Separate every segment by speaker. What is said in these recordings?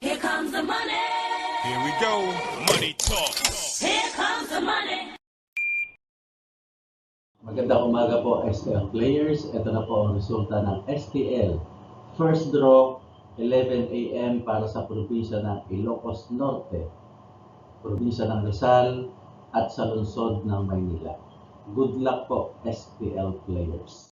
Speaker 1: Here comes the money.
Speaker 2: Here we go. Money talk.
Speaker 1: Here comes the money.
Speaker 3: Magandang umaga po STL players. Ito na po ang resulta ng STL. First draw, 11 a.m. para sa probinsya ng Ilocos Norte, probinsya ng Rizal at sa lungsod ng Maynila. Good luck po STL players.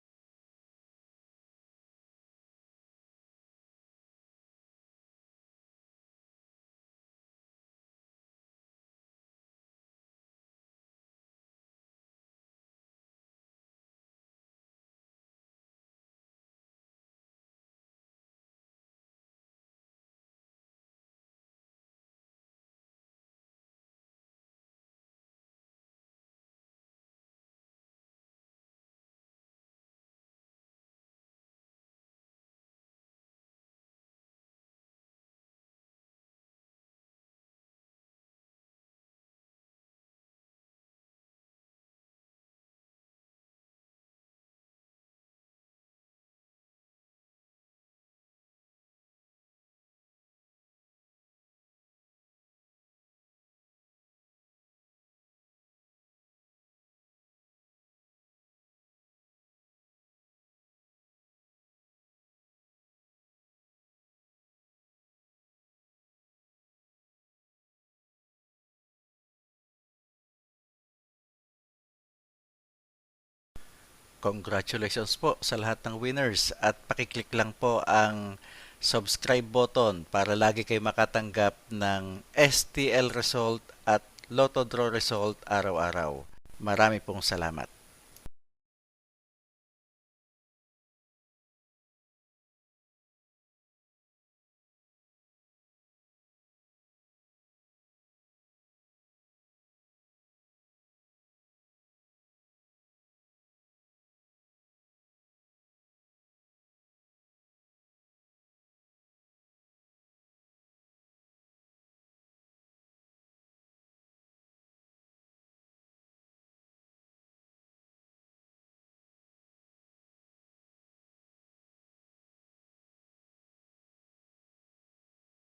Speaker 4: Congratulations po sa lahat ng winners at pakiclick lang po ang subscribe button para lagi kayo makatanggap ng STL result at Lotto Draw result araw-araw. Marami pong salamat.